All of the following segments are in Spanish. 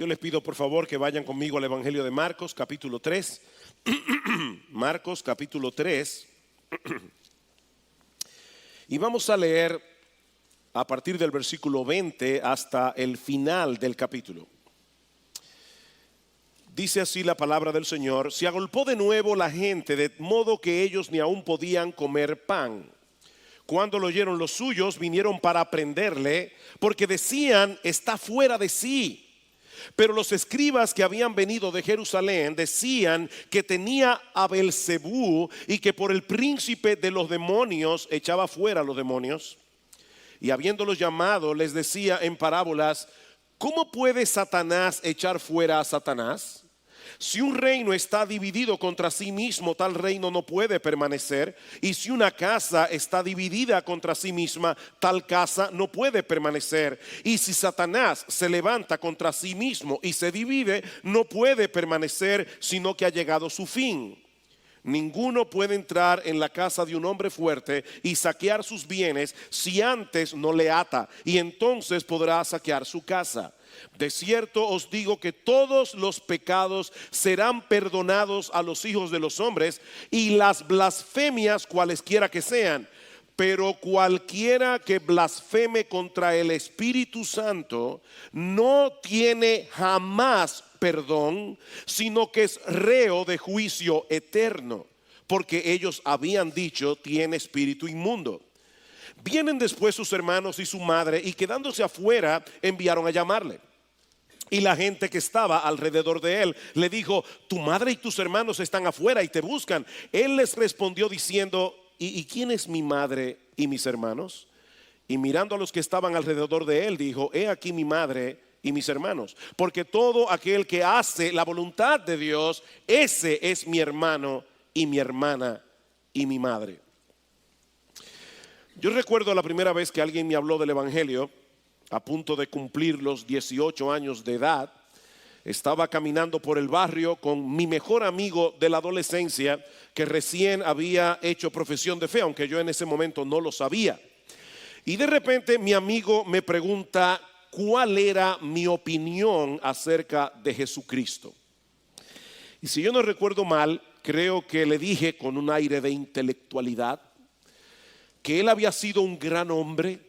Yo les pido por favor que vayan conmigo al Evangelio de Marcos, capítulo 3. Marcos, capítulo 3. Y vamos a leer a partir del versículo 20 hasta el final del capítulo. Dice así la palabra del Señor: se agolpó de nuevo la gente, de modo que ellos ni aún podían comer pan. Cuando lo oyeron los suyos, vinieron para prenderle, porque decían: está fuera de sí. Pero los escribas que habían venido de Jerusalén decían que tenía a Beelzebú y que por el príncipe de los demonios echaba fuera a los demonios. Y habiéndolos llamado, les decía en parábolas: ¿cómo puede Satanás echar fuera a Satanás? Si un reino está dividido contra sí mismo, tal reino no puede permanecer. Y si una casa está dividida contra sí misma, tal casa no puede permanecer. Y si Satanás se levanta contra sí mismo y se divide, no puede permanecer, sino que ha llegado su fin. Ninguno puede entrar en la casa de un hombre fuerte y saquear sus bienes si antes no le ata, y entonces podrá saquear su casa. De cierto os digo que todos los pecados serán perdonados a los hijos de los hombres, y las blasfemias cualesquiera que sean. Pero cualquiera que blasfeme contra el Espíritu Santo no tiene jamás perdón, sino que es reo de juicio eterno, porque ellos habían dicho: tiene espíritu inmundo. Vienen después sus hermanos y su madre, y quedándose afuera enviaron a llamarle. Y la gente que estaba alrededor de él le dijo: tu madre y tus hermanos están afuera y te buscan. Él les respondió diciendo: ¿Y quién es mi madre y mis hermanos? Y mirando a los que estaban alrededor de él, dijo: he aquí mi madre y mis hermanos, porque todo aquel que hace la voluntad de Dios, ese es mi hermano y mi hermana y mi madre. Yo recuerdo la primera vez que alguien me habló del Evangelio, a punto de cumplir los 18 años de edad. Estaba caminando por el barrio con mi mejor amigo de la adolescencia, que recién había hecho profesión de fe, aunque yo en ese momento no lo sabía. Y de repente mi amigo me pregunta cuál era mi opinión acerca de Jesucristo. Y si yo no recuerdo mal, creo que le dije con un aire de intelectualidad que él había sido un gran hombre,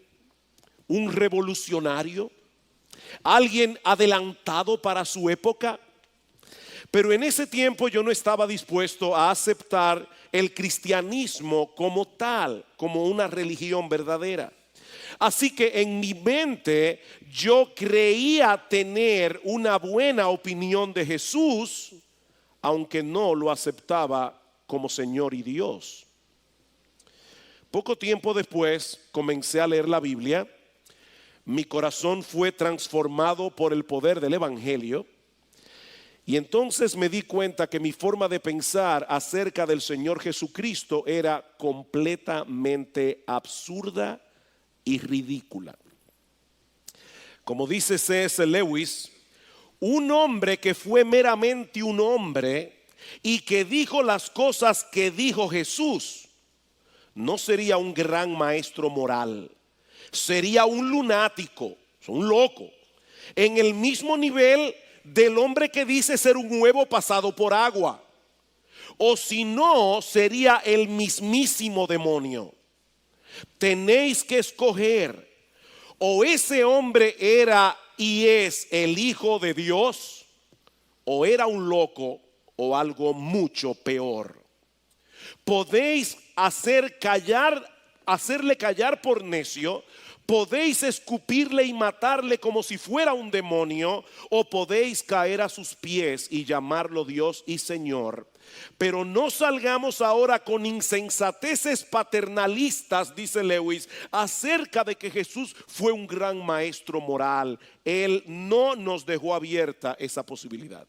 un revolucionario, alguien adelantado para su época. Pero en ese tiempo yo no estaba dispuesto a aceptar el cristianismo como tal, como una religión verdadera. Así que en mi mente yo creía tener una buena opinión de Jesús, aunque no lo aceptaba como Señor y Dios. Poco tiempo después comencé a leer la Biblia. Mi corazón fue transformado por el poder del Evangelio. Y entonces me di cuenta que mi forma de pensar acerca del Señor Jesucristo era completamente absurda y ridícula. Como dice C.S. Lewis, un hombre que fue meramente un hombre y que dijo las cosas que dijo Jesús, no sería un gran maestro moral. Sería un lunático, un loco, en el mismo nivel del hombre que dice ser un huevo pasado por agua. O si no, sería el mismísimo demonio. Tenéis que escoger: o ese hombre era y es el Hijo de Dios, o era un loco, o algo mucho peor. Podéis hacerle callar por necio, podéis escupirle y matarle como si fuera un demonio, o podéis caer a sus pies y llamarlo Dios y Señor. Pero no salgamos ahora con insensateces paternalistas, dice Lewis, acerca de que Jesús fue un gran maestro moral. Él no nos dejó abierta esa posibilidad.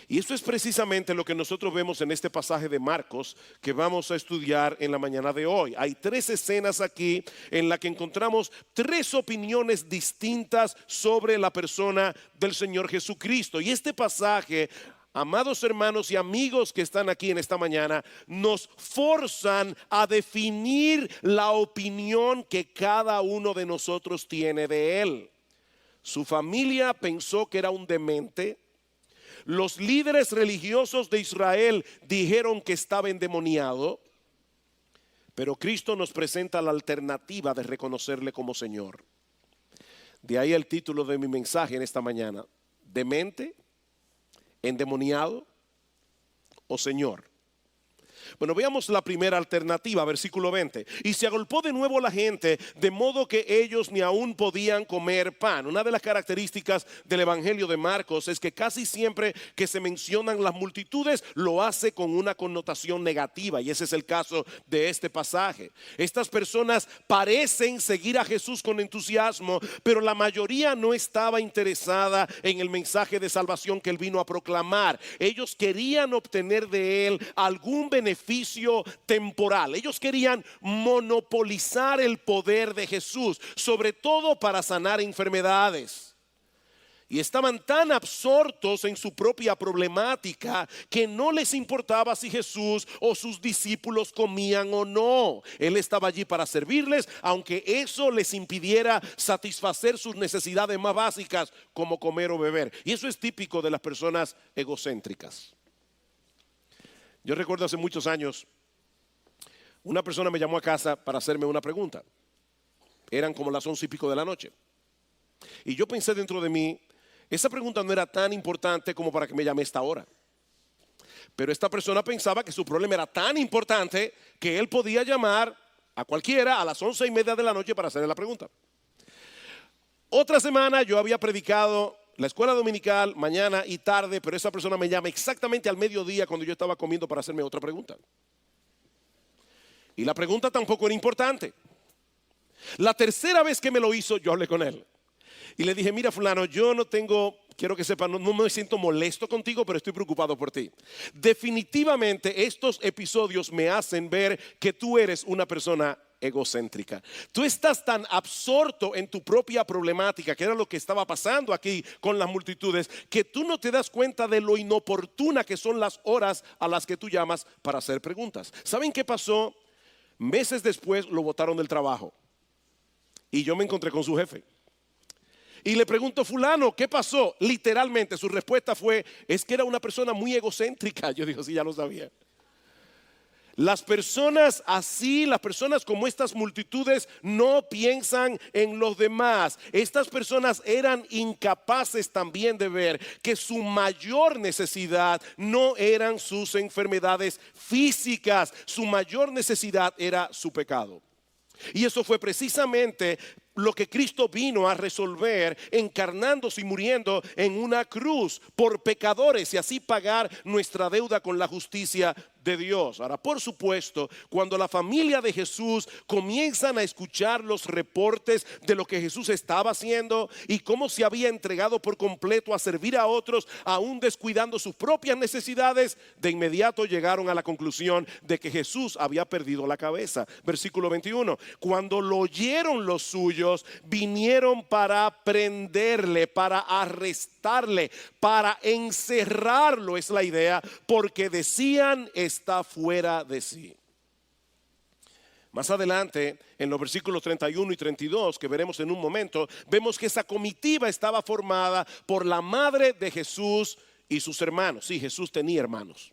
Y eso es precisamente lo que nosotros vemos en este pasaje de Marcos que vamos a estudiar en la mañana de hoy. Hay 3 escenas aquí en las que encontramos 3 opiniones distintas sobre la persona del Señor Jesucristo. Y este pasaje, amados hermanos y amigos que están aquí en esta mañana, nos forzan a definir la opinión que cada uno de nosotros tiene de Él. Su familia pensó que era un demente. Los líderes religiosos de Israel dijeron que estaba endemoniado. Pero Cristo nos presenta la alternativa de reconocerle como Señor. De ahí el título de mi mensaje en esta mañana: demente, endemoniado o Señor. Bueno, veamos la primera alternativa, versículo 20. Y se agolpó de nuevo la gente, de modo que ellos ni aún podían comer pan. Una de las características del Evangelio de Marcos es que casi siempre que se mencionan las multitudes, lo hace con una connotación negativa. Y ese es el caso de este pasaje. Estas personas parecen seguir a Jesús con entusiasmo, pero la mayoría no estaba interesada en el mensaje de salvación que él vino a proclamar. Ellos querían obtener de él algún beneficio temporal. Ellos querían monopolizar el poder de Jesús, sobre todo para sanar enfermedades. Y estaban tan absortos en su propia problemática que no les importaba si Jesús o sus discípulos comían o no. Él estaba allí para servirles, aunque eso les impidiera satisfacer sus necesidades más básicas, como comer o beber. Y eso es típico de las personas egocéntricas. Yo recuerdo hace muchos años, una persona me llamó a casa para hacerme una pregunta. Eran como las 11 y pico de la noche. Y yo pensé dentro de mí, esa pregunta no era tan importante como para que me llame a esta hora. Pero esta persona pensaba que su problema era tan importante que él podía llamar a cualquiera a las 11:30 de la noche para hacerle la pregunta. Otra semana yo había predicado la escuela dominical mañana y tarde, pero esa persona me llama exactamente al mediodía cuando yo estaba comiendo para hacerme otra pregunta. Y la pregunta tampoco era importante. La tercera vez que me lo hizo, yo hablé con él. Y le dije: mira, fulano, yo no tengo, quiero que sepan, no me siento molesto contigo, pero estoy preocupado por ti. Definitivamente estos episodios me hacen ver que tú eres una persona egocéntrica. Tú estás tan absorto en tu propia problemática, que era lo que estaba pasando aquí con las multitudes, que tú no te das cuenta de lo inoportuna que son las horas a las que tú llamas para hacer preguntas. ¿Saben qué pasó? Meses después lo botaron del trabajo y yo me encontré con su jefe. Y le pregunto: fulano, ¿qué pasó? Literalmente su respuesta fue: es que era una persona muy egocéntrica. Yo digo: sí, ya lo sabía. Las personas así, las personas como estas multitudes, no piensan en los demás. Estas personas eran incapaces también de ver que su mayor necesidad no eran sus enfermedades físicas. Su mayor necesidad era su pecado. Y eso fue precisamente lo que Cristo vino a resolver, encarnándose y muriendo en una cruz por pecadores y así pagar nuestra deuda con la justicia de Dios. Ahora, por supuesto, cuando la familia de Jesús comienzan a escuchar los reportes de lo que Jesús estaba haciendo y cómo se había entregado por completo a servir a otros, aún descuidando sus propias necesidades, de inmediato llegaron a la conclusión de que Jesús había perdido la cabeza. Versículo 21: cuando lo oyeron los suyos, vinieron para prenderle, para arrestarle, para encerrarlo, es la idea, porque decían: está fuera de sí. Más adelante, en los versículos 31 y 32, que veremos en un momento, vemos que esa comitiva estaba formada por la madre de Jesús y sus hermanos. Sí, Jesús tenía hermanos.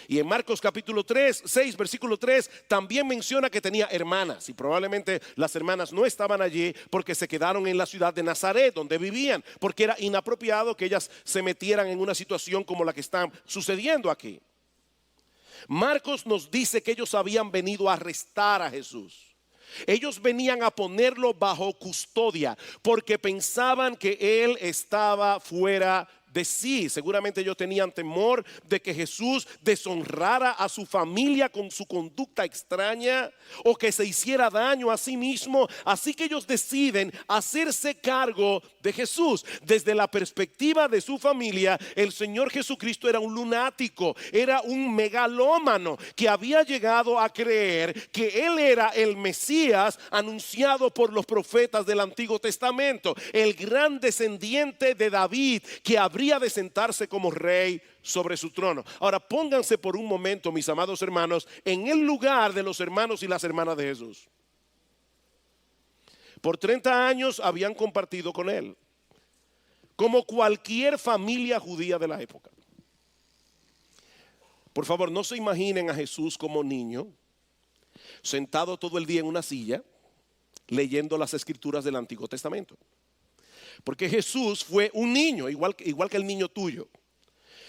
Y en Marcos capítulo 6, versículo 3, también menciona que tenía hermanas. Y probablemente las hermanas no estaban allí porque se quedaron en la ciudad de Nazaret, donde vivían, porque era inapropiado que ellas se metieran en una situación como la que está sucediendo aquí. Marcos nos dice que ellos habían venido a arrestar a Jesús. Ellos venían a ponerlo bajo custodia porque pensaban que él estaba fuera de sí. Seguramente ellos tenían temor de que Jesús deshonrara a su familia con su conducta extraña o que se hiciera daño a sí mismo. Así que ellos deciden hacerse cargo de Jesús. Desde la perspectiva de su familia, el Señor Jesucristo era un lunático, era un megalómano que había llegado a creer que Él era el Mesías anunciado por los profetas del Antiguo Testamento, el gran descendiente de David que habría de sentarse como rey sobre su trono. Ahora pónganse por un momento, mis amados hermanos, en el lugar de los hermanos y las hermanas de Jesús. Por 30 años habían compartido con él. como cualquier familia judía de la época. Por favor, no se imaginen a Jesús como niño, sentado todo el día en una silla, leyendo las escrituras del Antiguo Testamento. Porque Jesús fue un niño, igual que el niño tuyo.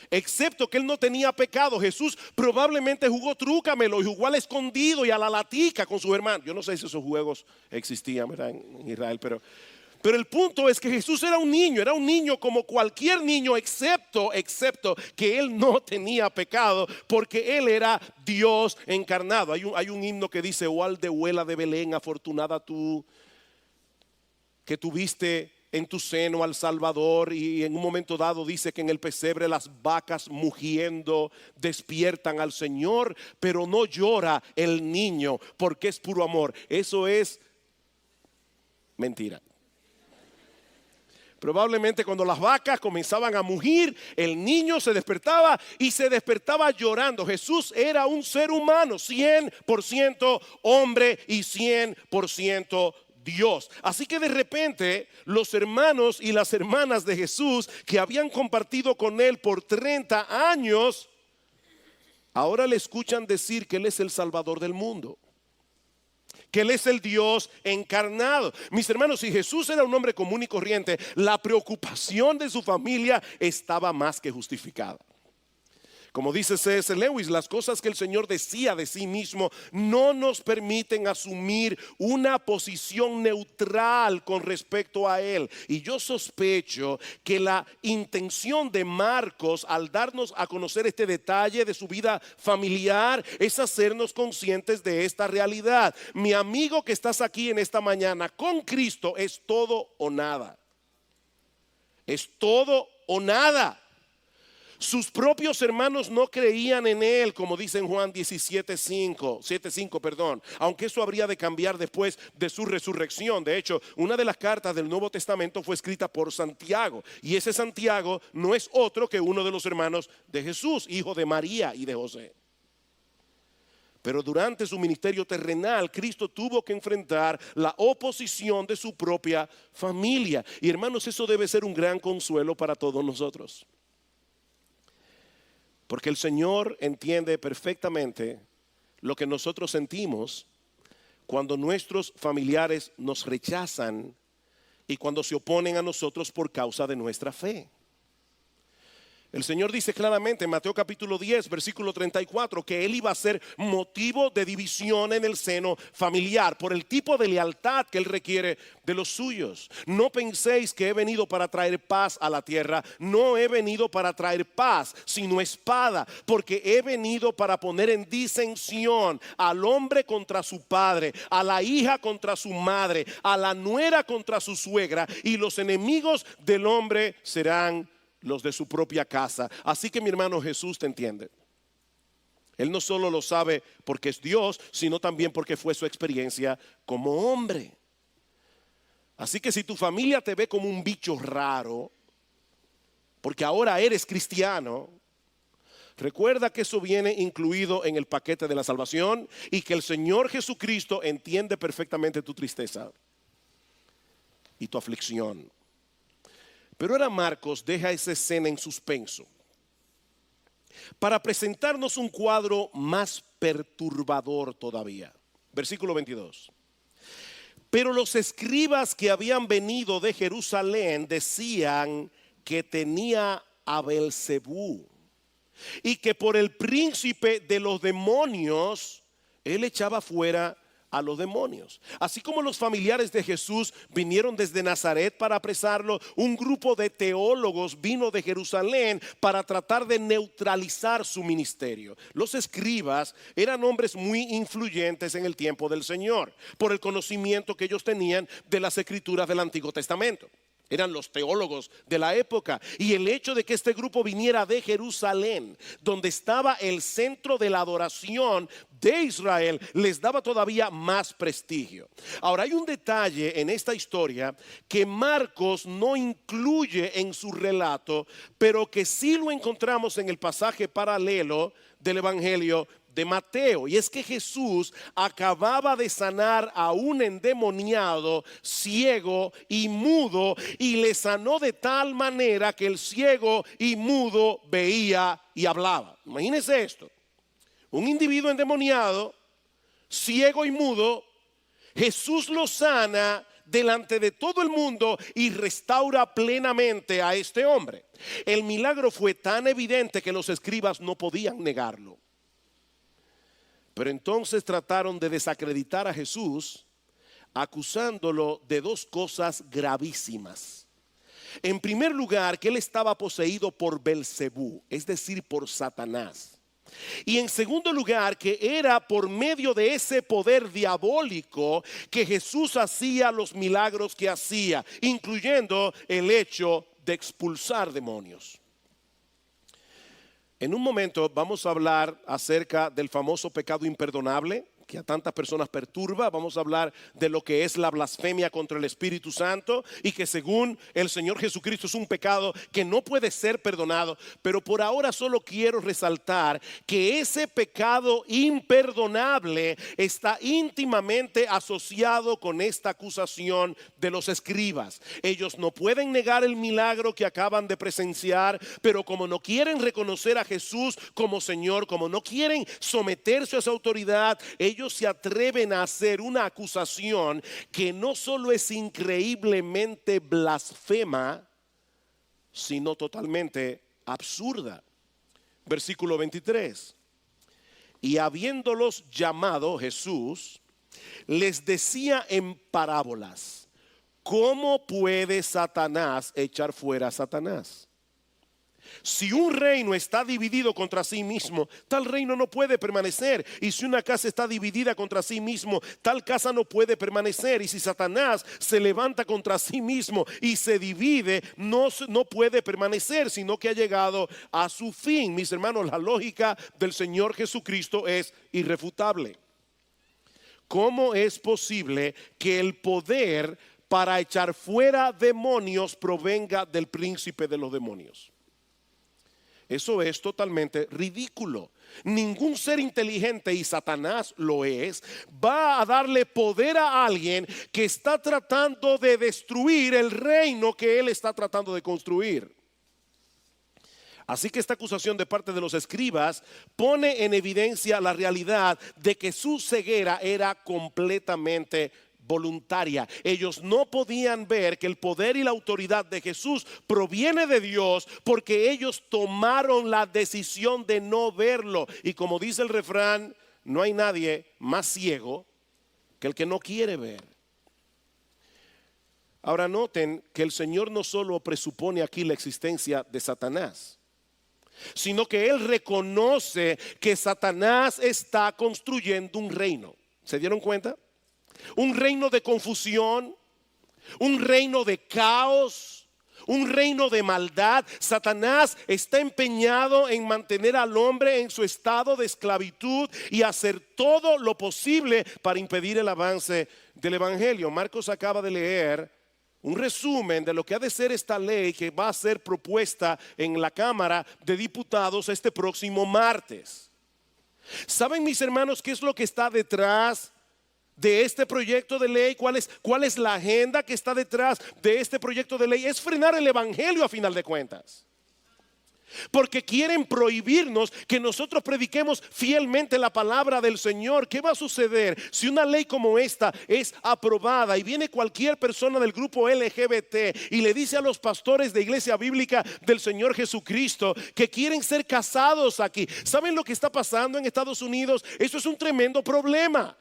Excepto que él no tenía pecado. Jesús probablemente jugó trúcamelo y jugó al escondido y a la latica con sus hermanos. Yo no sé si esos juegos existían, ¿verdad?, en Israel, pero el punto es que Jesús era un niño como cualquier niño, excepto que él no tenía pecado, porque él era Dios encarnado. Hay un himno que dice: oh aldehuela de Belén, afortunada tú, que tuviste en tu seno al Salvador. Y en un momento dado dice que en el pesebre las vacas mugiendo despiertan al Señor, pero no llora el niño porque es puro amor. Eso es mentira. Probablemente cuando las vacas comenzaban a mugir, el niño se despertaba y se despertaba llorando. Jesús era un ser humano, 100% hombre y 100% Dios. Así que de repente los hermanos y las hermanas de Jesús, que habían compartido con él por 30 años, ahora le escuchan decir que él es el Salvador del mundo, que él es el Dios encarnado. Mis hermanos, si Jesús era un hombre común y corriente, la preocupación de su familia estaba más que justificada. Como dice C.S. Lewis, las cosas que el Señor decía de sí mismo no nos permiten asumir una posición neutral con respecto a Él. Y yo sospecho que la intención de Marcos al darnos a conocer este detalle de su vida familiar es hacernos conscientes de esta realidad. Mi amigo que estás aquí en esta mañana, con Cristo es todo o nada. Es todo o nada. Sus propios hermanos no creían en él, como dice en Juan 7:5, aunque eso habría de cambiar después de su resurrección. De hecho, una de las cartas del Nuevo Testamento fue escrita por Santiago, y ese Santiago no es otro que uno de los hermanos de Jesús, hijo de María y de José. Pero durante su ministerio terrenal, Cristo tuvo que enfrentar la oposición de su propia familia. Y hermanos, eso debe ser un gran consuelo para todos nosotros. Porque el Señor entiende perfectamente lo que nosotros sentimos cuando nuestros familiares nos rechazan y cuando se oponen a nosotros por causa de nuestra fe. El Señor dice claramente en Mateo capítulo 10, versículo 34, que Él iba a ser motivo de división en el seno familiar por el tipo de lealtad que Él requiere de los suyos. No penséis que he venido para traer paz a la tierra. No he venido para traer paz, sino espada, porque he venido para poner en disensión al hombre contra su padre, a la hija contra su madre, a la nuera contra su suegra, y los enemigos del hombre serán los de su propia casa. Así que mi hermano, Jesús te entiende. Él no solo lo sabe porque es Dios, sino también porque fue su experiencia como hombre. Así que si tu familia te ve como un bicho raro, porque ahora eres cristiano, recuerda que eso viene incluido en el paquete de la salvación y que el Señor Jesucristo entiende perfectamente tu tristeza y tu aflicción. Pero ahora Marcos deja esa escena en suspenso para presentarnos un cuadro más perturbador todavía. Versículo 22. Pero los escribas que habían venido de Jerusalén decían que tenía a Beelzebú y que por el príncipe de los demonios él echaba fuera a los demonios. Así como los familiares de Jesús vinieron desde Nazaret para apresarlo, un grupo de teólogos vino de Jerusalén para tratar de neutralizar su ministerio. Los escribas eran hombres muy influyentes en el tiempo del Señor por el conocimiento que ellos tenían de las escrituras del Antiguo Testamento. Eran los teólogos de la época, y el hecho de que este grupo viniera de Jerusalén, donde estaba el centro de la adoración de Israel, les daba todavía más prestigio. Ahora, hay un detalle en esta historia que Marcos no incluye en su relato, pero que sí lo encontramos en el pasaje paralelo del Evangelio de Mateo. Y es que Jesús acababa de sanar a un endemoniado, ciego y mudo, y le sanó de tal manera que el ciego y mudo veía y hablaba. Imagínense esto: un individuo endemoniado, ciego y mudo, Jesús lo sana delante de todo el mundo y restaura plenamente a este hombre. El milagro fue tan evidente que los escribas no podían negarlo. Pero entonces trataron de desacreditar a Jesús, acusándolo de dos cosas gravísimas. En primer lugar, que él estaba poseído por Belcebú, es decir, por Satanás. Y en segundo lugar, que era por medio de ese poder diabólico que Jesús hacía los milagros que hacía, incluyendo el hecho de expulsar demonios. En un momento vamos a hablar acerca del famoso pecado imperdonable que a tantas personas perturba. Vamos a hablar de lo que es la blasfemia contra el Espíritu Santo, y que según el Señor Jesucristo es un pecado que no puede ser perdonado. Pero por ahora solo quiero resaltar que ese pecado imperdonable está íntimamente asociado con esta acusación de los escribas. Ellos no pueden negar el milagro que acaban de presenciar, pero como no quieren reconocer a Jesús como Señor, como no quieren someterse a su autoridad, ellos se atreven a hacer una acusación que no solo es increíblemente blasfema, sino totalmente absurda. Versículo 23. Y habiéndolos llamado, Jesús les decía en parábolas: ¿cómo puede Satanás echar fuera a Satanás? Si un reino está dividido contra sí mismo, tal reino no puede permanecer. Y si una casa está dividida contra sí mismo, tal casa no puede permanecer. Y si Satanás se levanta contra sí mismo y se divide, no puede permanecer, sino que ha llegado a su fin. Mis hermanos, la lógica del Señor Jesucristo es irrefutable. ¿Cómo es posible que el poder para echar fuera demonios provenga del príncipe de los demonios? Eso es totalmente ridículo. Ningún ser inteligente, y Satanás lo es, va a darle poder a alguien que está tratando de destruir el reino que él está tratando de construir. Así que esta acusación de parte de los escribas pone en evidencia la realidad de que su ceguera era completamente voluntaria. Ellos no podían ver que el poder y la autoridad de Jesús proviene de Dios, porque ellos tomaron la decisión de no verlo. Y como dice el refrán, no hay nadie más ciego que el que no quiere ver. Ahora noten que el Señor no solo presupone aquí la existencia de Satanás, sino que Él reconoce que Satanás está construyendo un reino. ¿Se dieron cuenta? Un reino de confusión, un reino de caos, un reino de maldad. Satanás está empeñado en mantener al hombre en su estado de esclavitud y hacer todo lo posible para impedir el avance del evangelio. Marcos acaba de leer un resumen de lo que ha de ser esta ley que va a ser propuesta en la Cámara de Diputados este próximo martes. ¿Saben, mis hermanos, qué es lo que está detrás de este proyecto de ley? ¿Cuál es la agenda que está detrás de este proyecto de ley? Es frenar el evangelio, a final de cuentas. Porque quieren prohibirnos que nosotros prediquemos fielmente la palabra del Señor. ¿Qué va a suceder si una ley como esta es aprobada y viene cualquier persona del grupo LGBT y le dice a los pastores de Iglesia Bíblica del Señor Jesucristo que quieren ser casados aquí? ¿Saben lo que está pasando en Estados Unidos? Eso es un tremendo problema.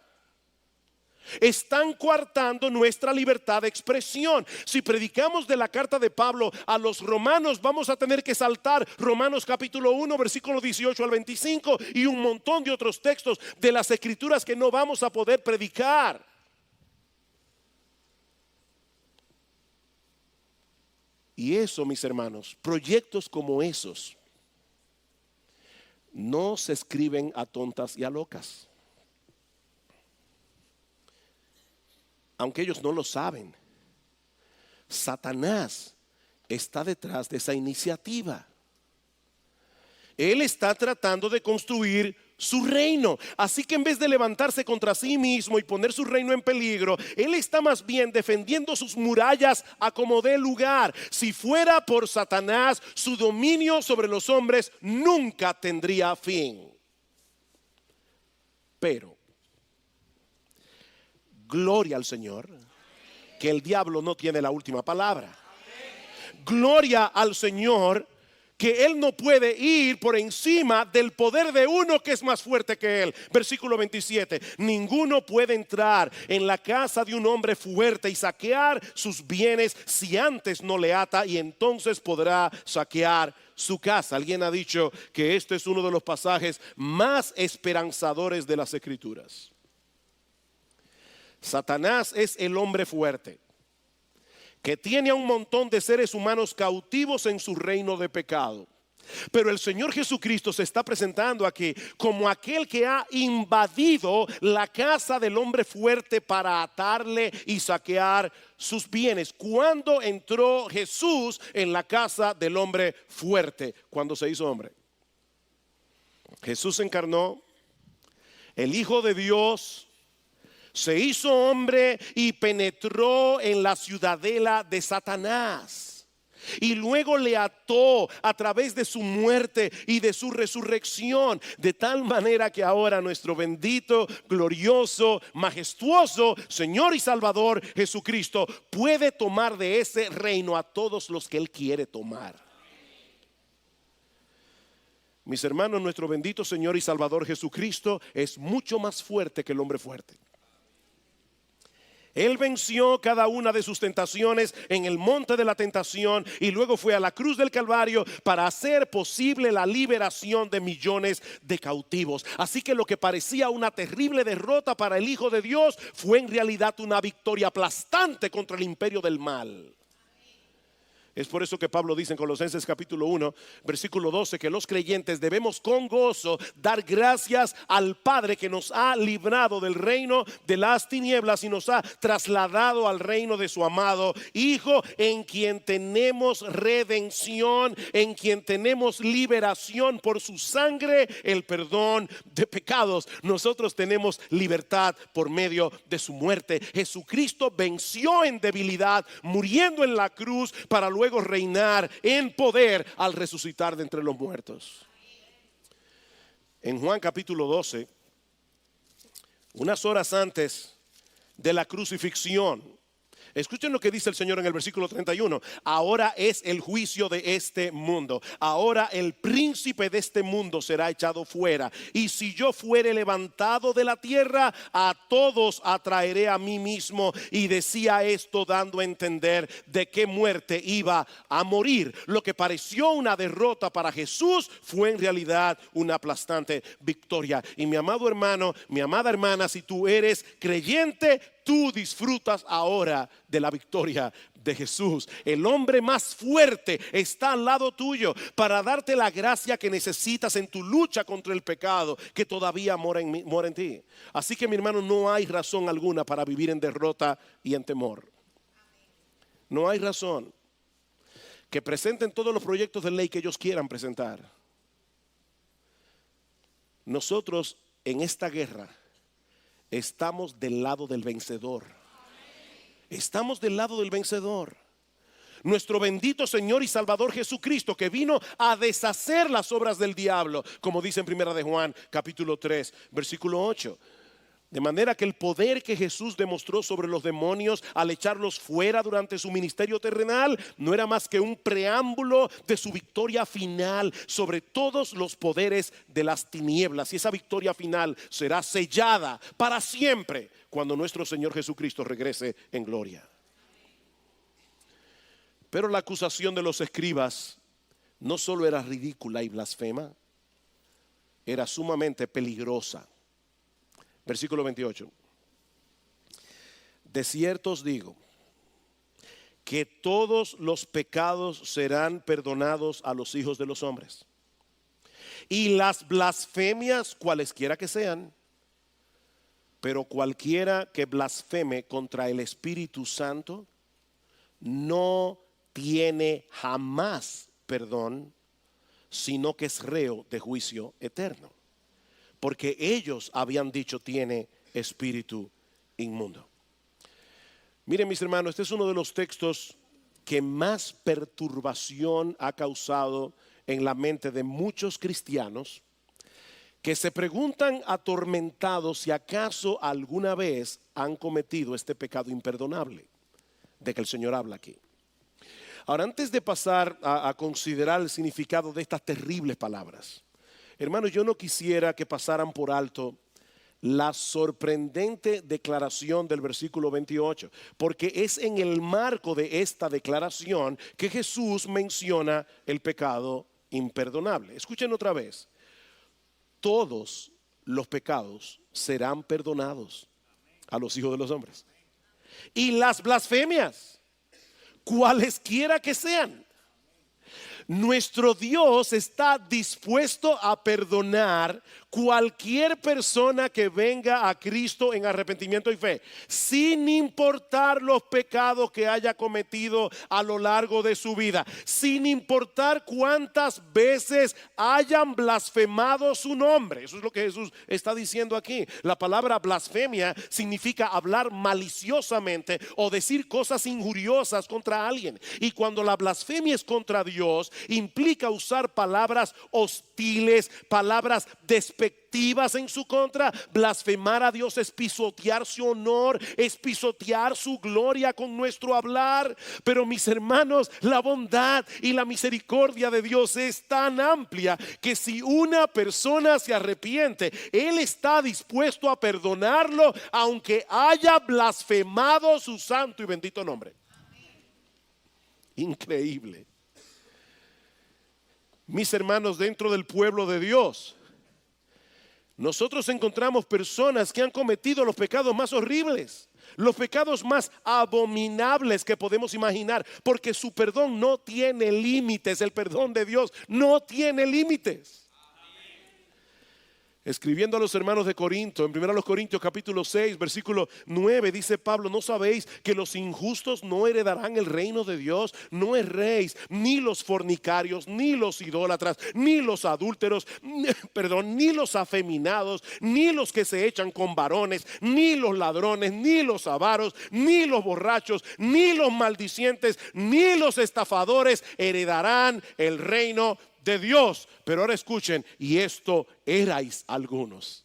Están coartando nuestra libertad de expresión. Si predicamos de la carta de Pablo a los romanos, vamos a tener que saltar Romanos capítulo 1 versículo 18 al 25 y un montón de otros textos de las escrituras que no vamos a poder predicar. Y eso, mis hermanos, proyectos como esos no se escriben a tontas y a locas. Aunque ellos no lo saben, Satanás está detrás de esa iniciativa. Él está tratando de construir su reino. Así que en vez de levantarse contra sí mismo y poner su reino en peligro, él está más bien defendiendo sus murallas a como dé lugar. Si fuera por Satanás, su dominio sobre los hombres nunca tendría fin. Pero, gloria al Señor, que el diablo no tiene la última palabra. Gloria al Señor, que Él no puede ir por encima del poder de uno que es más fuerte que Él. Versículo 27. Ninguno puede entrar en la casa de un hombre fuerte y saquear sus bienes si antes no le ata, y entonces podrá saquear su casa. Alguien ha dicho que este es uno de los pasajes más esperanzadores de las Escrituras. Satanás es el hombre fuerte que tiene a un montón de seres humanos cautivos en su reino de pecado. Pero el Señor Jesucristo se está presentando aquí como aquel que ha invadido la casa del hombre fuerte para atarle y saquear sus bienes. ¿Cuándo entró Jesús en la casa del hombre fuerte? Cuando se hizo hombre. Jesús se encarnó, el Hijo de Dios se hizo hombre y penetró en la ciudadela de Satanás. Y luego le ató a través de su muerte y de su resurrección. De tal manera que ahora nuestro bendito, glorioso, majestuoso Señor y Salvador Jesucristo puede tomar de ese reino a todos los que Él quiere tomar. Mis hermanos, nuestro bendito Señor y Salvador Jesucristo es mucho más fuerte que el hombre fuerte. Él venció cada una de sus tentaciones en el monte de la tentación y luego fue a la cruz del Calvario para hacer posible la liberación de millones de cautivos. Así que lo que parecía una terrible derrota para el Hijo de Dios fue en realidad una victoria aplastante contra el imperio del mal. Es por eso que Pablo dice en Colosenses capítulo 1, versículo 12, que los creyentes debemos con gozo dar gracias al Padre que nos ha librado del reino de las tinieblas y nos ha trasladado al reino de su amado Hijo, en quien tenemos redención, en quien tenemos liberación por su sangre, el perdón de pecados. Nosotros tenemos libertad por medio de su muerte. Jesucristo venció en debilidad, muriendo en la cruz para luego reinar en poder al resucitar de entre los muertos. En Juan capítulo 12, unas horas antes de la crucifixión, escuchen lo que dice el Señor en el versículo 31. Ahora es el juicio de este mundo. Ahora el príncipe de este mundo será echado fuera. Y si yo fuere levantado de la tierra, a todos atraeré a mí mismo. Y decía esto dando a entender de qué muerte iba a morir. Lo que pareció una derrota para Jesús fue en realidad una aplastante victoria. Y mi amado hermano, mi amada hermana, si tú eres creyente, tú disfrutas ahora de la victoria de Jesús. El hombre más fuerte está al lado tuyo para darte la gracia que necesitas en tu lucha contra el pecado que todavía mora en ti. Así que mi hermano, no hay razón alguna para vivir en derrota y en temor. No hay razón. Que presenten todos los proyectos de ley que ellos quieran presentar. Nosotros en esta guerra estamos del lado del vencedor. Estamos del lado del vencedor. Nuestro bendito Señor y Salvador Jesucristo, que vino a deshacer las obras del diablo, como dice en Primera de Juan capítulo 3 versículo 8. De manera que el poder que Jesús demostró sobre los demonios al echarlos fuera durante su ministerio terrenal no era más que un preámbulo de su victoria final sobre todos los poderes de las tinieblas. Y esa victoria final será sellada para siempre cuando nuestro Señor Jesucristo regrese en gloria. Pero la acusación de los escribas no solo era ridícula y blasfema, era sumamente peligrosa. Versículo 28. De cierto os digo que todos los pecados serán perdonados a los hijos de los hombres, y las blasfemias cualesquiera que sean, pero cualquiera que blasfeme contra el Espíritu Santo no tiene jamás perdón, sino que es reo de juicio eterno. porque ellos habían dicho tiene espíritu inmundo. Miren, mis hermanos, este es uno de los textos que más perturbación ha causado en la mente de muchos cristianos que se preguntan atormentados si acaso alguna vez han cometido este pecado imperdonable de que el Señor habla aquí. Ahora, antes de pasar a considerar el significado de estas terribles palabras, hermanos, yo no quisiera que pasaran por alto la sorprendente declaración del versículo 28, porque es en el marco de esta declaración que Jesús menciona el pecado imperdonable. Escuchen otra vez: todos los pecados serán perdonados a los hijos de los hombres, y las blasfemias, cualesquiera que sean. Nuestro Dios está dispuesto a perdonar cualquier persona que venga a Cristo en arrepentimiento y fe, sin importar los pecados que haya cometido a lo largo de su vida, sin importar cuántas veces hayan blasfemado su nombre. Eso es lo que Jesús está diciendo aquí. La palabra blasfemia significa hablar maliciosamente o decir cosas injuriosas contra alguien. Y cuando la blasfemia es contra Dios, implica usar palabras hostiles, palabras despectivas en su contra. Blasfemar a Dios es pisotear su honor, es pisotear su gloria con nuestro hablar. Pero mis hermanos, la bondad y la misericordia de Dios es tan amplia que si una persona se arrepiente, Él está dispuesto a perdonarlo aunque haya blasfemado su santo y bendito nombre. Increíble. Mis hermanos, dentro del pueblo de Dios, nosotros encontramos personas que han cometido los pecados más horribles, los pecados más abominables que podemos imaginar, porque su perdón no tiene límites. El perdón de Dios no tiene límites. Escribiendo a los hermanos de Corinto, en 1 Corintios capítulo 6, versículo 9, dice Pablo: ¿no sabéis que los injustos no heredarán el reino de Dios? No erréis, ni los fornicarios, ni los idólatras, ni los adúlteros, ni los afeminados, ni los que se echan con varones, ni los ladrones, ni los avaros, ni los borrachos, ni los maldicientes, ni los estafadores heredarán el reino de Dios. Pero ahora escuchen: y esto erais algunos,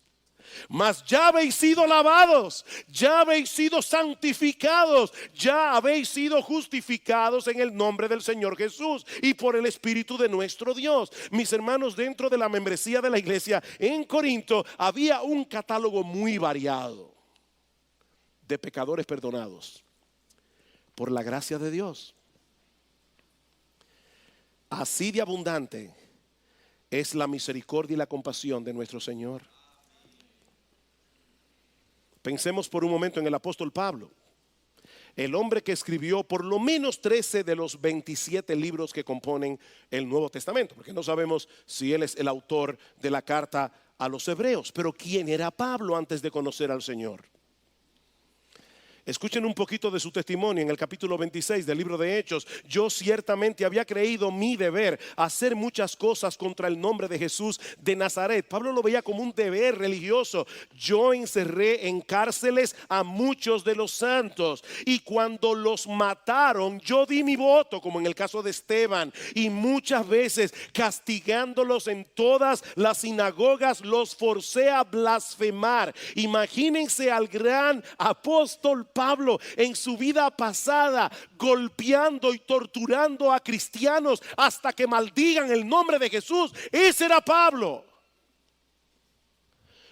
mas ya habéis sido lavados, ya habéis sido santificados, ya habéis sido justificados en el nombre del Señor Jesús y por el Espíritu de nuestro Dios. Mis hermanos, dentro de la membresía de la iglesia en Corinto había un catálogo muy variado de pecadores perdonados por la gracia de Dios. Así de abundante es la misericordia y la compasión de nuestro Señor. Pensemos por un momento en el apóstol Pablo, el hombre que escribió por lo menos 13 de los 27 libros que componen el Nuevo Testamento, porque no sabemos si él es el autor de la carta a los hebreos. Pero ¿quién era Pablo antes de conocer al Señor? Escuchen un poquito de su testimonio en el capítulo 26 del libro de Hechos. Yo ciertamente había creído mi deber hacer muchas cosas contra el nombre de Jesús de Nazaret. Pablo lo veía como un deber religioso. Yo encerré en cárceles a muchos de los santos, y cuando los mataron yo di mi voto, como en el caso de Esteban, y muchas veces castigándolos en todas las sinagogas los forcé a blasfemar. Imagínense al gran apóstol Pablo en su vida pasada golpeando y torturando a cristianos hasta que maldigan el nombre de Jesús. Ese era Pablo.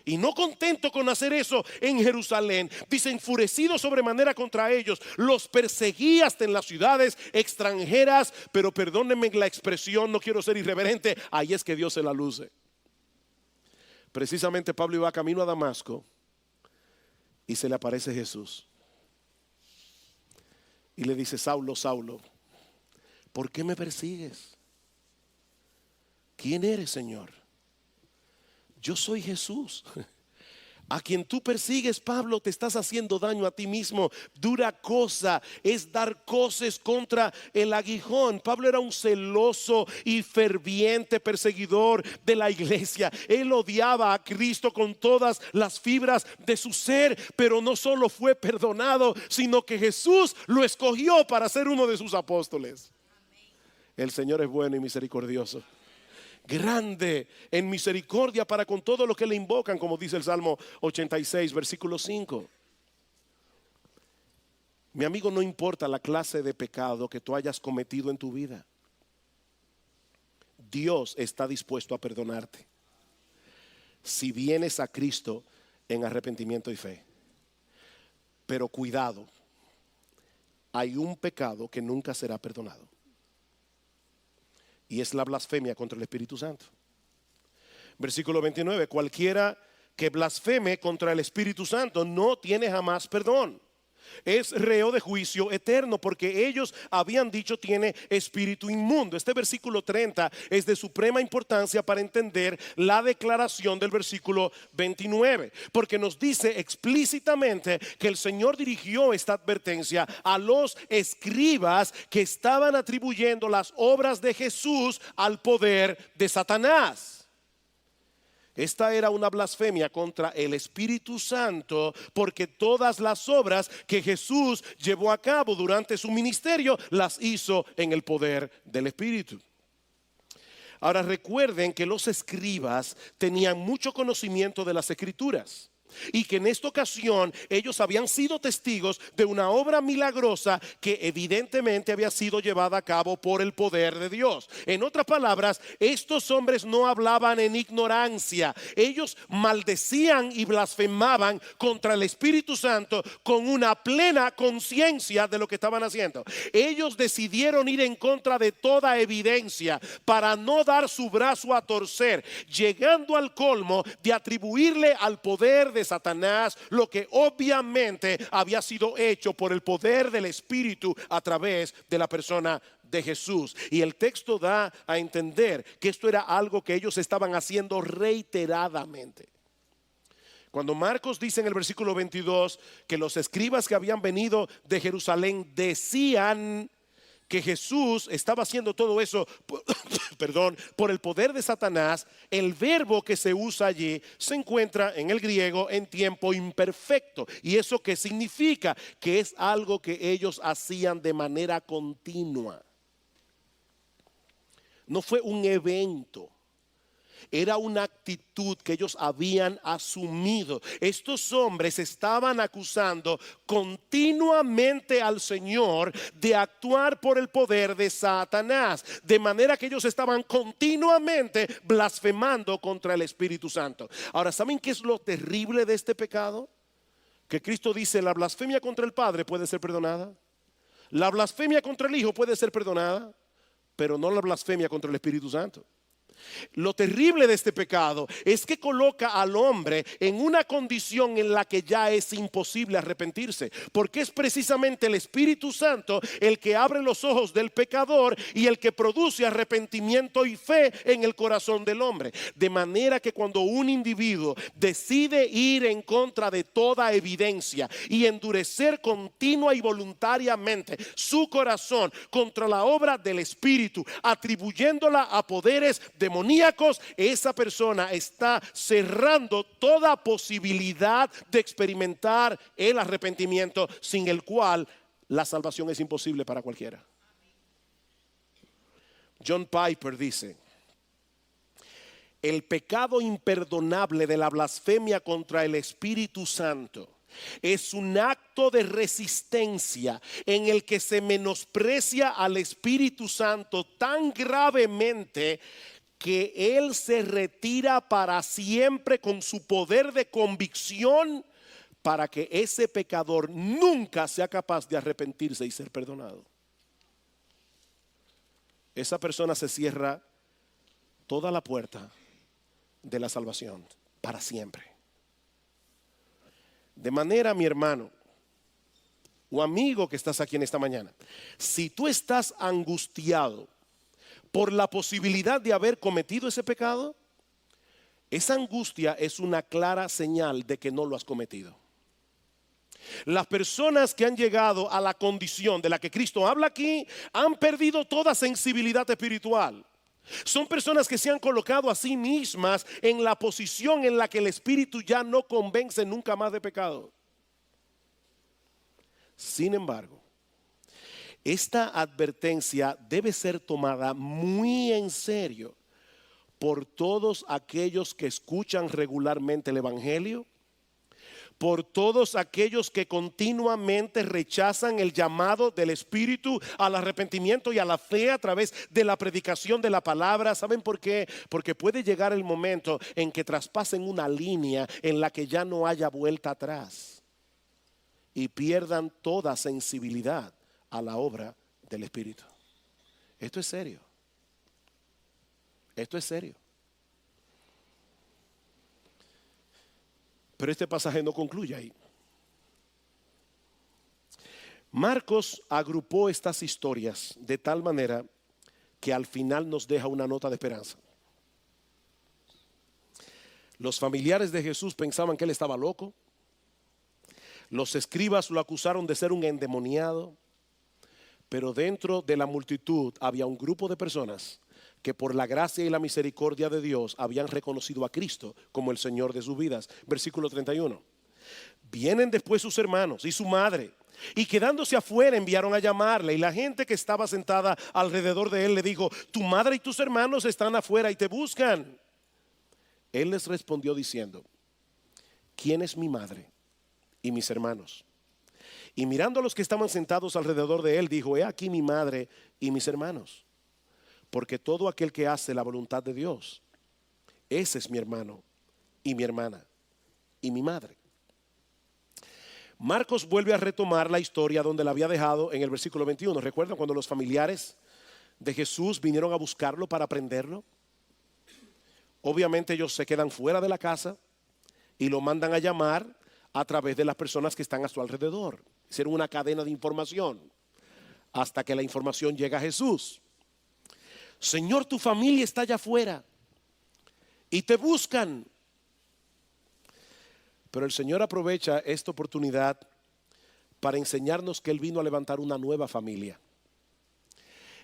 Y no contento con hacer eso en Jerusalén, dice: enfurecido sobremanera contra ellos, los perseguí hasta en las ciudades extranjeras. Pero perdónenme la expresión, no quiero ser irreverente, ahí es que Dios se la luce. Precisamente Pablo iba camino a Damasco y se le aparece Jesús y le dice: Saulo, Saulo, ¿por qué me persigues? ¿Quién eres, Señor? Yo soy Jesús, A quien tú persigues, Pablo, te estás haciendo daño a ti mismo. Dura cosa es dar coces contra el aguijón. Pablo era un celoso y ferviente perseguidor de la iglesia. Él odiaba a Cristo con todas las fibras de su ser, pero no solo fue perdonado, sino que Jesús lo escogió para ser uno de sus apóstoles. El Señor es bueno y misericordioso, grande en misericordia para con todo lo que le invocan, como dice el Salmo 86, versículo 5. Mi amigo, no importa la clase de pecado que tú hayas cometido en tu vida, Dios está dispuesto a perdonarte si vienes a Cristo en arrepentimiento y fe. Pero cuidado, hay un pecado que nunca será perdonado, y es la blasfemia contra el Espíritu Santo. Versículo 29, cualquiera que blasfeme contra el Espíritu Santo no tiene jamás perdón. Es reo de juicio eterno, porque ellos habían dicho tiene espíritu inmundo. Este versículo 30 es de suprema importancia para entender la declaración del versículo 29, porque nos dice explícitamente que el Señor dirigió esta advertencia a los escribas que estaban atribuyendo las obras de Jesús al poder de Satanás. Esta era una blasfemia contra el Espíritu Santo, porque todas las obras que Jesús llevó a cabo durante su ministerio las hizo en el poder del Espíritu. Ahora recuerden que los escribas tenían mucho conocimiento de las Escrituras, y que en esta ocasión ellos habían sido testigos de una obra milagrosa que evidentemente había sido llevada a cabo por el poder de Dios. En otras palabras, estos hombres no hablaban en ignorancia. Ellos maldecían y blasfemaban contra el Espíritu Santo con una plena conciencia de lo que estaban haciendo. Ellos decidieron ir en contra de toda evidencia para no dar su brazo a torcer, llegando al colmo de atribuirle al poder de Satanás lo que obviamente había sido hecho por el poder del Espíritu a través de la persona de Jesús. Y el texto da a entender que esto era algo que ellos estaban haciendo reiteradamente. Cuando Marcos dice en el versículo 22 que los escribas que habían venido de Jerusalén decían que Jesús estaba haciendo todo eso por el poder de Satanás, el verbo que se usa allí se encuentra en el griego en tiempo imperfecto. ¿Y eso qué significa? Que es algo que ellos hacían de manera continua. No fue un evento. Era una actitud que ellos habían asumido. Estos hombres estaban acusando continuamente al Señor de actuar por el poder de Satanás, de manera que ellos estaban continuamente blasfemando contra el Espíritu Santo. Ahora, ¿saben qué es lo terrible de este pecado? Que Cristo dice: la blasfemia contra el Padre puede ser perdonada, la blasfemia contra el Hijo puede ser perdonada, pero no la blasfemia contra el Espíritu Santo. Lo terrible de este pecado es que coloca al hombre en una condición en la que ya es imposible arrepentirse, porque es precisamente el Espíritu Santo el que abre los ojos del pecador y el que produce arrepentimiento y fe en el corazón del hombre. De manera que cuando un individuo decide ir en contra de toda evidencia y endurecer continua y voluntariamente su corazón contra la obra del Espíritu, atribuyéndola a poderes demoníacos, esa persona está cerrando toda posibilidad de experimentar el arrepentimiento, sin el cual la salvación es imposible para cualquiera. John Piper dice: el pecado imperdonable de la blasfemia contra el Espíritu Santo es un acto de resistencia en el que se menosprecia al Espíritu Santo tan gravemente que Él se retira para siempre con su poder de convicción, para que ese pecador nunca sea capaz de arrepentirse y ser perdonado. Esa persona se cierra toda la puerta de la salvación para siempre. De manera, mi hermano o amigo que estás aquí en esta mañana, si tú estás angustiado por la posibilidad de haber cometido ese pecado, esa angustia es una clara señal de que no lo has cometido. Las personas que han llegado a la condición de la que Cristo habla aquí han perdido toda sensibilidad espiritual. Son personas que se han colocado a sí mismas en la posición en la que el Espíritu ya no convence nunca más de pecado. Sin embargo, esta advertencia debe ser tomada muy en serio por todos aquellos que escuchan regularmente el Evangelio, por todos aquellos que continuamente rechazan el llamado del Espíritu al arrepentimiento y a la fe a través de la predicación de la palabra. ¿Saben por qué? Porque puede llegar el momento en que traspasen una línea en la que ya no haya vuelta atrás y pierdan toda sensibilidad a la obra del Espíritu. Esto es serio. Esto es serio. Pero este pasaje no concluye ahí. Marcos agrupó estas historias de tal manera que al final nos deja una nota de esperanza. Los familiares de Jesús pensaban que él estaba loco. Los escribas lo acusaron de ser un endemoniado. Pero dentro de la multitud había un grupo de personas que por la gracia y la misericordia de Dios habían reconocido a Cristo como el Señor de sus vidas. Versículo 31. Vienen después sus hermanos y su madre, y quedándose afuera enviaron a llamarle, y la gente que estaba sentada alrededor de él le dijo: tu madre y tus hermanos están afuera y te buscan. Él les respondió diciendo: ¿quién es mi madre y mis hermanos? Y mirando a los que estaban sentados alrededor de él, dijo: he aquí mi madre y mis hermanos. Porque todo aquel que hace la voluntad de Dios, ese es mi hermano y mi hermana y mi madre. Marcos vuelve a retomar la historia donde la había dejado en el versículo 21. ¿Recuerdan cuando los familiares de Jesús vinieron a buscarlo para prenderlo? Obviamente ellos se quedan fuera de la casa y lo mandan a llamar a través de las personas que están a su alrededor. Ser una cadena de información hasta que la información llega a Jesús. Señor, tu familia está allá afuera y te buscan. Pero el Señor aprovecha esta oportunidad para enseñarnos que Él vino a levantar una nueva familia.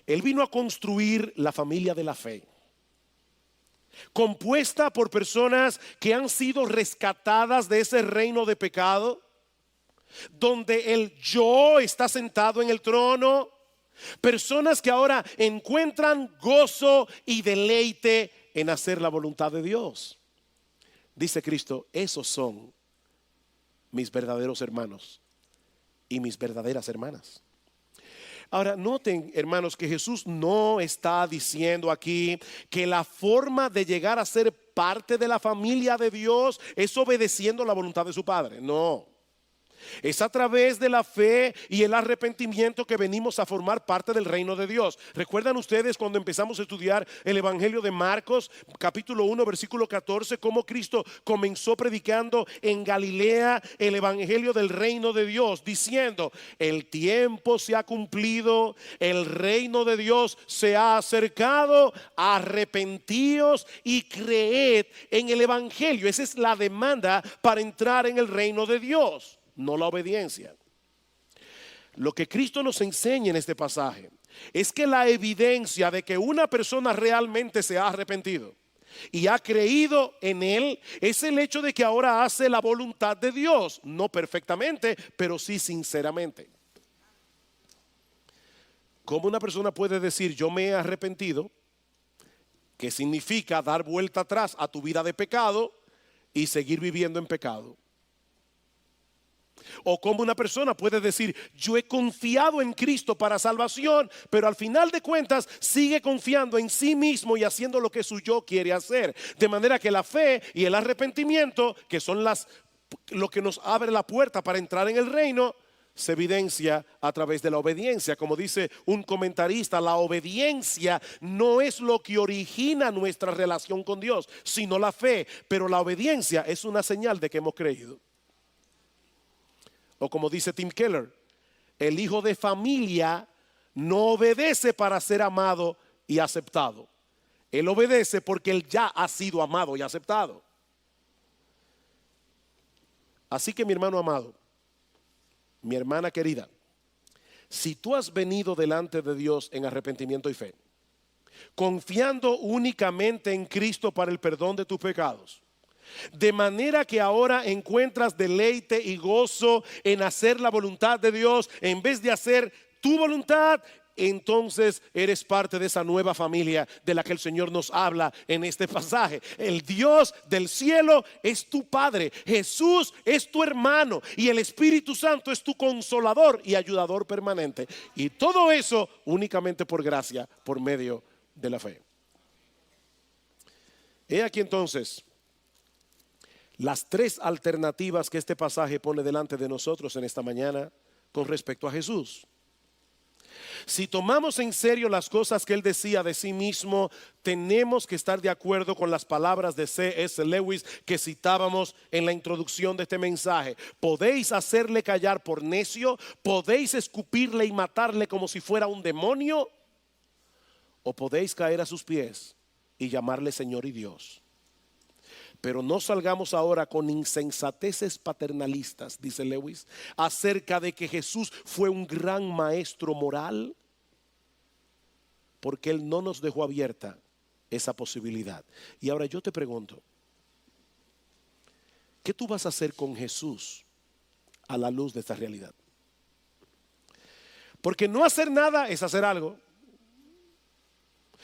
Él vino a construir la familia de la fe, compuesta por personas que han sido rescatadas de ese reino de pecado, donde el yo está sentado en el trono. Personas que ahora encuentran gozo y deleite en hacer la voluntad de Dios. Dice Cristo: esos son mis verdaderos hermanos y mis verdaderas hermanas. Ahora noten, hermanos, que Jesús no está diciendo aquí que la forma de llegar a ser parte de la familia de Dios es obedeciendo la voluntad de su Padre. No. Es a través de la fe y el arrepentimiento que venimos a formar parte del reino de Dios. ¿Recuerdan ustedes cuando empezamos a estudiar el Evangelio de Marcos, capítulo 1, versículo 14, cómo Cristo comenzó predicando en Galilea el Evangelio del reino de Dios, diciendo: el tiempo se ha cumplido, el reino de Dios se ha acercado, arrepentíos y creed en el Evangelio? Esa es la demanda para entrar en el reino de Dios, no la obediencia. Lo que Cristo nos enseña en este pasaje es que la evidencia de que una persona realmente se ha arrepentido y ha creído en Él es el hecho de que ahora hace la voluntad de Dios, no perfectamente, pero sí sinceramente. ¿Cómo una persona puede decir yo me he arrepentido, que significa dar vuelta atrás a tu vida de pecado y seguir viviendo en pecado? O como una persona puede decir yo he confiado en Cristo para salvación, pero al final de cuentas sigue confiando en sí mismo y haciendo lo que su yo quiere hacer? De manera que la fe y el arrepentimiento, que son lo que nos abre la puerta para entrar en el reino, se evidencia a través de la obediencia. Como dice un comentarista, la obediencia no es lo que origina nuestra relación con Dios, sino la fe. Pero la obediencia es una señal de que hemos creído. O como dice Tim Keller, el hijo de familia no obedece para ser amado y aceptado. Él obedece porque él ya ha sido amado y aceptado. Así que mi hermano amado, mi hermana querida, si tú has venido delante de Dios en arrepentimiento y fe, confiando únicamente en Cristo para el perdón de tus pecados, de manera que ahora encuentras deleite y gozo en hacer la voluntad de Dios en vez de hacer tu voluntad, entonces eres parte de esa nueva familia de la que el Señor nos habla en este pasaje. El Dios del cielo es tu Padre, Jesús es tu hermano y el Espíritu Santo es tu consolador y ayudador permanente. Y todo eso únicamente por gracia, por medio de la fe. He aquí entonces las tres alternativas que este pasaje pone delante de nosotros en esta mañana con respecto a Jesús. Si tomamos en serio las cosas que él decía de sí mismo, tenemos que estar de acuerdo con las palabras de C.S. Lewis que citábamos en la introducción de este mensaje. Podéis hacerle callar por necio, podéis escupirle y matarle como si fuera un demonio, o podéis caer a sus pies y llamarle Señor y Dios. Pero no salgamos ahora con insensateces paternalistas, dice Lewis, acerca de que Jesús fue un gran maestro moral, porque Él no nos dejó abierta esa posibilidad. Y ahora yo te pregunto, ¿qué tú vas a hacer con Jesús a la luz de esta realidad? Porque no hacer nada es hacer algo.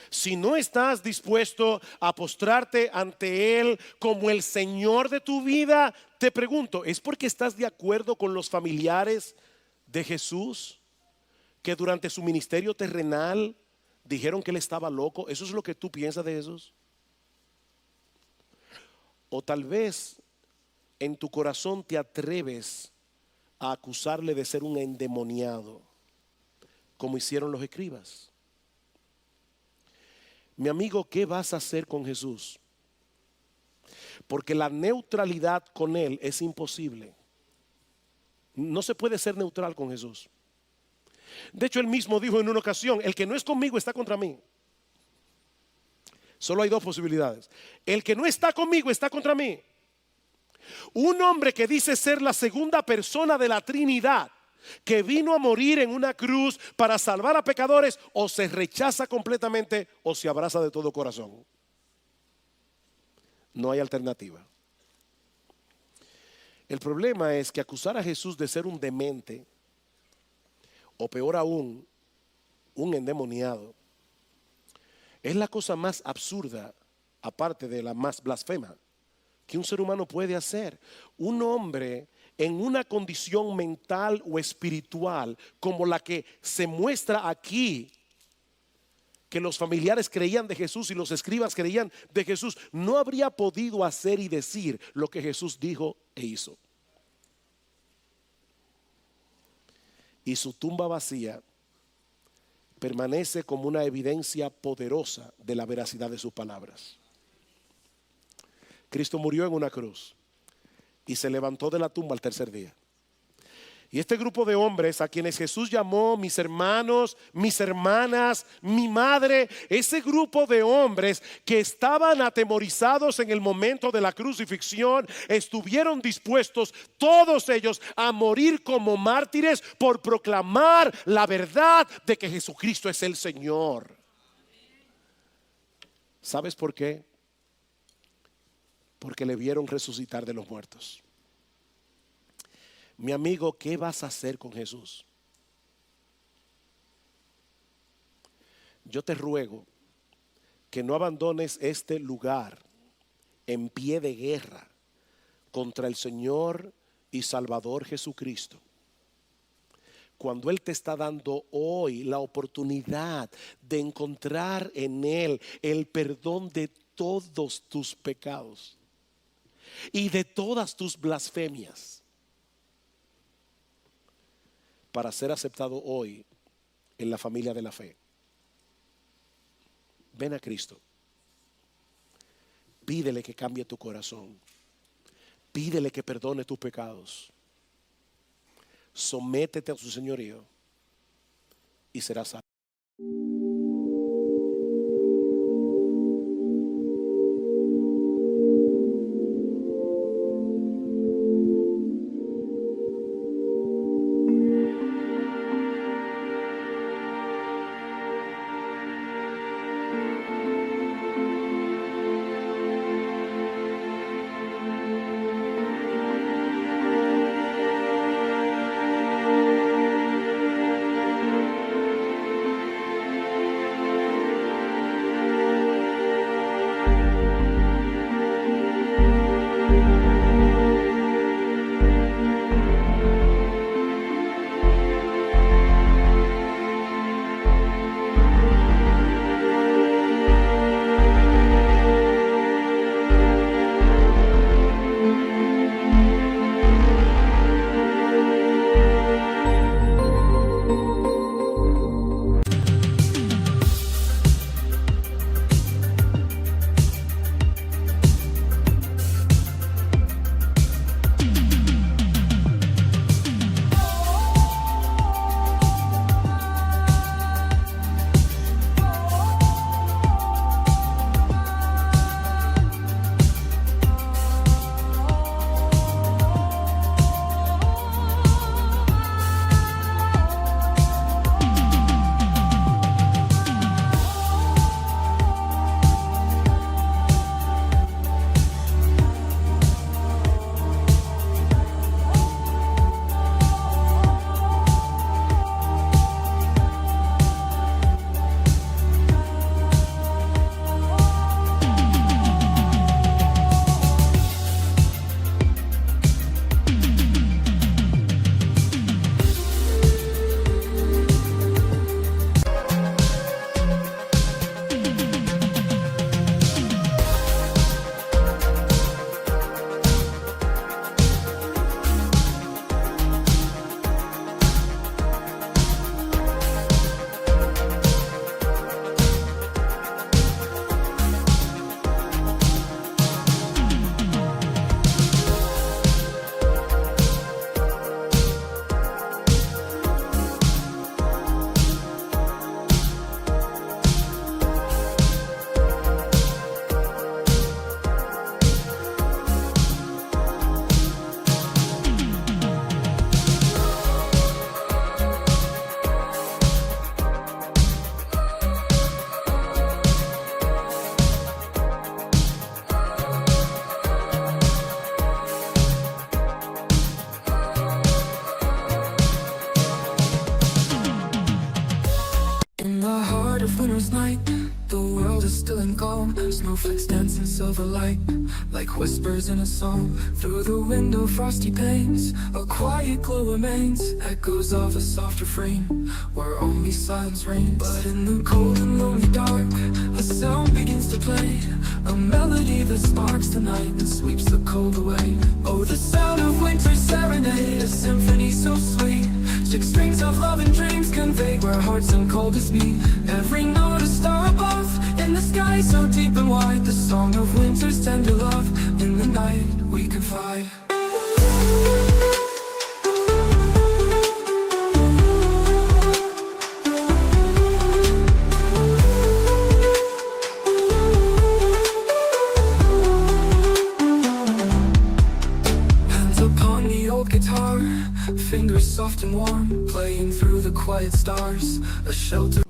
Si no estás dispuesto a postrarte ante Él como el Señor de tu vida, te pregunto, ¿es porque estás de acuerdo con los familiares de Jesús que durante su ministerio terrenal dijeron que Él estaba loco? ¿Eso es lo que tú piensas de Jesús? O tal vez en tu corazón te atreves a acusarle de ser un endemoniado, como hicieron los escribas. Mi amigo, ¿qué vas a hacer con Jesús? Porque la neutralidad con Él es imposible. No se puede ser neutral con Jesús. De hecho, Él mismo dijo en una ocasión, el que no es conmigo está contra mí. Solo hay dos posibilidades. El que no está conmigo está contra mí. Un hombre que dice ser la segunda persona de la Trinidad, que vino a morir en una cruz para salvar a pecadores, o se rechaza completamente o se abraza de todo corazón. No hay alternativa. El problema es que acusar a Jesús de ser un demente, o peor aún, un endemoniado, es la cosa más absurda, aparte de la más blasfema, que un ser humano puede hacer. Un hombre en una condición mental o espiritual como la que se muestra aquí, que los familiares creían de Jesús y los escribas creían de Jesús, no habría podido hacer y decir lo que Jesús dijo e hizo. Y su tumba vacía permanece como una evidencia poderosa de la veracidad de sus palabras. Cristo murió en una cruz y se levantó de la tumba al tercer día. Y este grupo de hombres a quienes Jesús llamó mis hermanos, mis hermanas, mi madre, ese grupo de hombres que estaban atemorizados en el momento de la crucifixión, estuvieron dispuestos todos ellos a morir como mártires por proclamar la verdad de que Jesucristo es el Señor. ¿Sabes por qué? Porque le vieron resucitar de los muertos. Mi amigo, ¿qué vas a hacer con Jesús? Yo te ruego que no abandones este lugar en pie de guerra contra el Señor y Salvador Jesucristo, cuando Él te está dando hoy la oportunidad de encontrar en Él el perdón de todos tus pecados y de todas tus blasfemias, para ser aceptado hoy en la familia de la fe. Ven a Cristo. Pídele que cambie tu corazón. Pídele que perdone tus pecados. Sométete a su señorío y serás salvo. heart of winter's night. The world is still and calm. Snowflakes dance in silver light, like whispers in a song. Through the window, frosty panes, a quiet glow remains. Echoes of a soft refrain, where only silence reigns. But in the cold and lonely dark, a sound begins to play, a melody that sparks the night and sweeps the cold away. Oh, the sound of winter's serenade, a symphony so sweet. Six strings of love and dreams convey where hearts and coldest meet. Every note a star above, in the sky so deep and wide. The song of winter's tender love, in the night we confide. Upon the old guitar, fingers soft and warm, playing through the quiet stars, a shelter.